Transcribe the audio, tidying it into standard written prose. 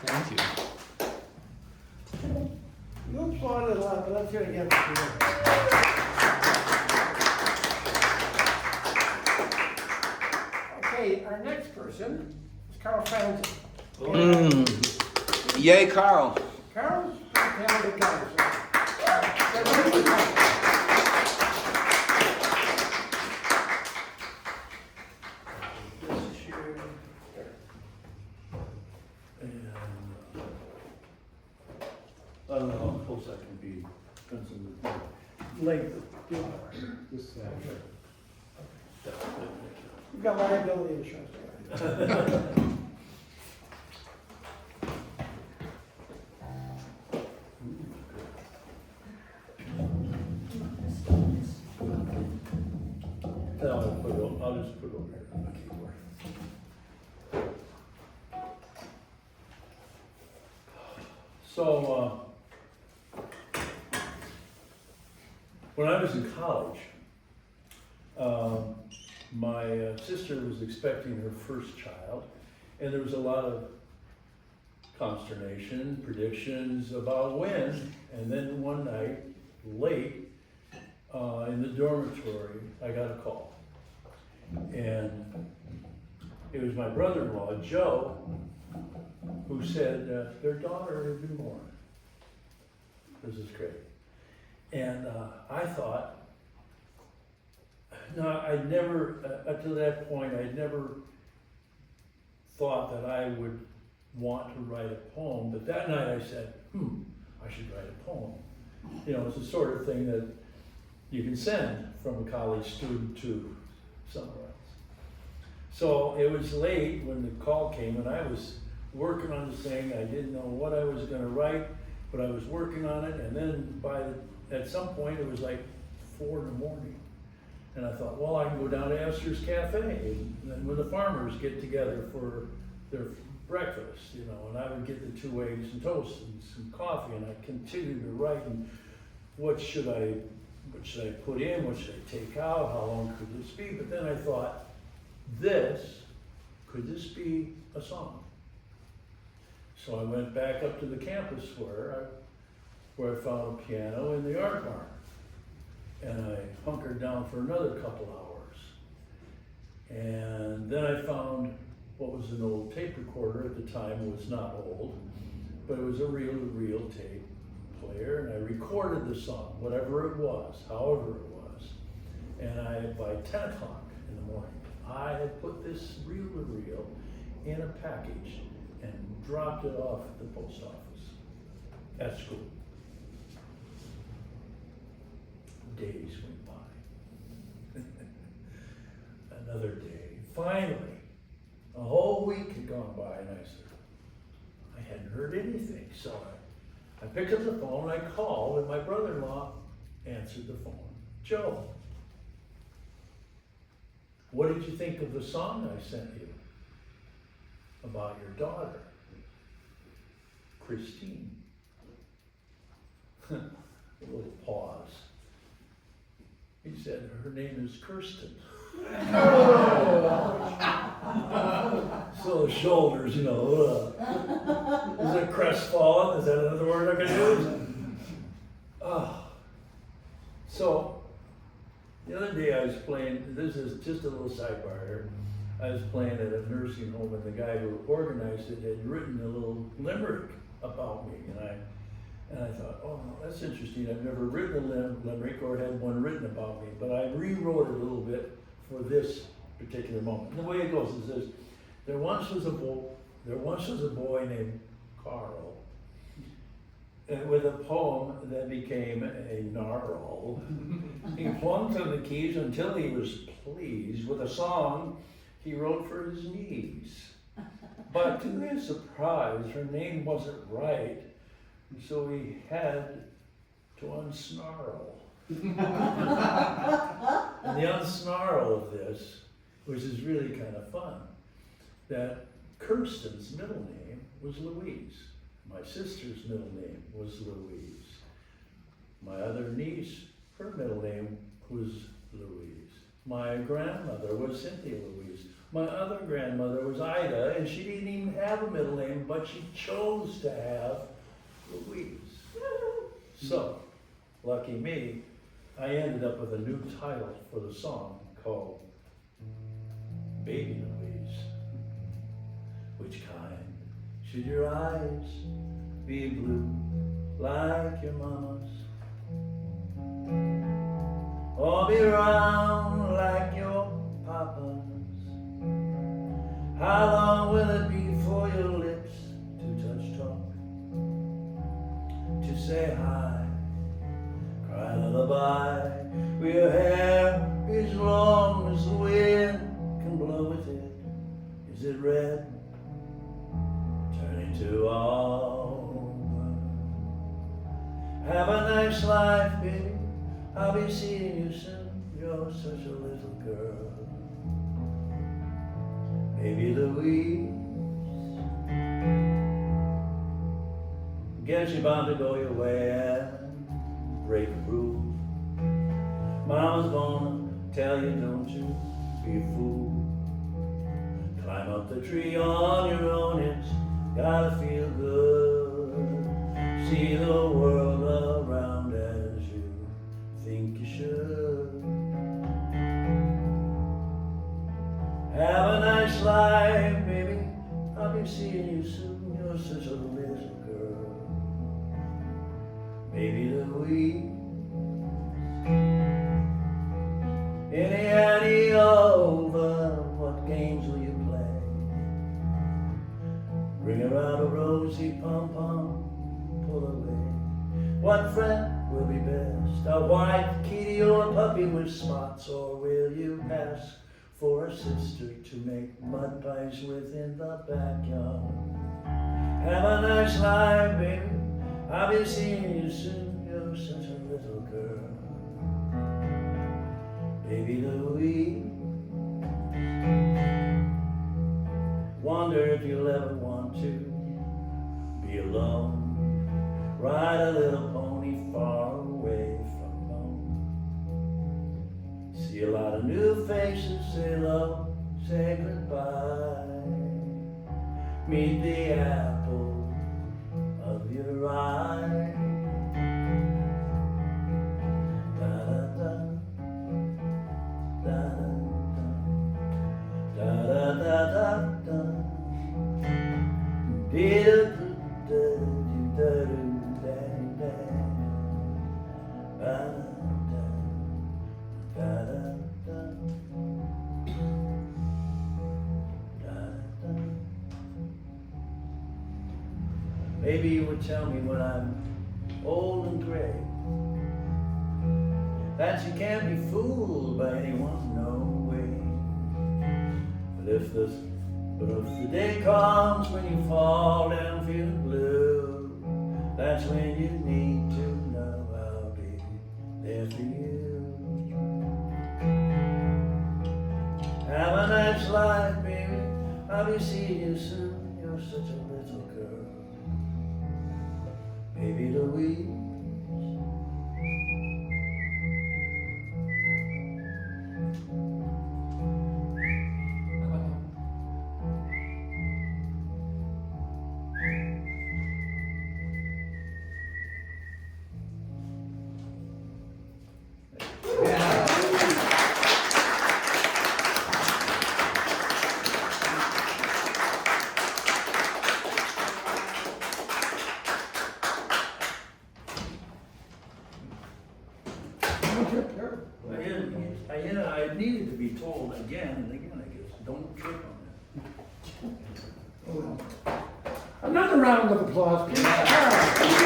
Thank you. You applauded a lot, but let's hear it again for you. Okay, our next person is Carl Franzen. Yay, Carl. Carl's a pretty talented guy, so. This is here. And I don't know how close I can be, depends on the length of this side. We've got liability insurance. I'll just put it over here on the keyboard. So, when I was in college, my sister was expecting her first child, and there was a lot of consternation, predictions about when, and then one night, late, in the dormitory, I got a call. And it was my brother-in-law, Joe, who said their daughter had been born. This is great. And I thought, no, I'd never, up to that point, I'd never thought that I would want to write a poem, but that night I said, I should write a poem. You know, it's the sort of thing that you can send from a college student to somewhere else. So it was late when the call came, and I was working on this thing. I didn't know what I was going to write, but I was working on it. And then at some point, it was like 4 in the morning. And I thought, well, I can go down to Esther's Cafe, and then when the farmers get together for their breakfast, you know, and I would get the 2 eggs and toast and some coffee, and I'd continue to write. And what should I put in? What should I take out? How long could this be? But then I thought, could this be a song? So I went back up to the campus where I found a piano in the art barn. And I hunkered down for another couple hours. And then I found what was an old tape recorder at the time. It was not old, but it was a reel tape player, and I recorded the song, whatever it was, however it was. And by 10 o'clock in the morning, I had put this reel-to-reel in a package and dropped it off at the post office at school. Days went by. Another day. Finally, a whole week had gone by, and I said, I hadn't heard anything. So I picked up the phone, I called, and my brother-in-law answered the phone. Joe, what did you think of the song I sent you about your daughter, Christine? A little pause. He said, her name is Kirsten. So the shoulders, you know, is it crestfallen? Is that another word I can use? So the other day I was playing, this is just a little sidebar here. I was playing at a nursing home, and the guy who organized it had written a little limerick about me, and I thought, oh, that's interesting. I've never written a limerick or had one written about me, but I rewrote it a little bit for this particular moment. And the way it goes is this: there once was a boy named Carl, and with a poem that became a gnarl. He plunked on the keys until he was pleased with a song he wrote for his niece. But to his surprise, her name wasn't right, and so he had to unsnarl. And the unsnarl of this, which is really kind of fun, that Kirsten's middle name was Louise. My sister's middle name was Louise. My other niece, her middle name was Louise. My grandmother was Cynthia Louise. My other grandmother was Ida, and she didn't even have a middle name, but she chose to have Louise. So, lucky me, I ended up with a new title for the song called Baby Louise. Which kind should your eyes be blue like your mama's? Or be round like your papa's? How long will it be for your lips to touch talk? To say hi, cry lullaby, with your hair as long as the wind can blow with it. Is it red? Turn into auburn. Have a nice life, baby. I'll be seeing you soon. You're such a little girl. Baby Louise. Guess you're bound to go your way and break a rule. Mama's gonna tell you, don't you be a fool. Climb up the tree on your own, it's gotta feel good. See the world around as you think you should. Have a nice life, baby. I'll be seeing you soon. You're such a little girl. Baby Louise. Any Annie over, what games will you play? Bring her out a rosy pom-pom, pull away. What friend will be best? A white kitty or a puppy with spots? Or will you ask for a sister to make mud pies with in the backyard? Have a nice life, baby. I'll be seeing you soon. You're such a little girl. Baby Louise. Wonder if you'll ever want to be alone. Ride a little pony far away from home. See a lot of new faces, say hello, say goodbye. Meet the apple of your eye. Maybe you would tell me when I'm old and gray that you can't be fooled by anyone, no way. But if the day comes when you fall down feeling blue, that's when you need to know I'll be there for you. Have a nice life, baby. I'll be seeing you soon. You're such a little girl. Baby Louise. I needed to be told again and again, I guess, don't trip on that. Another round of applause, please.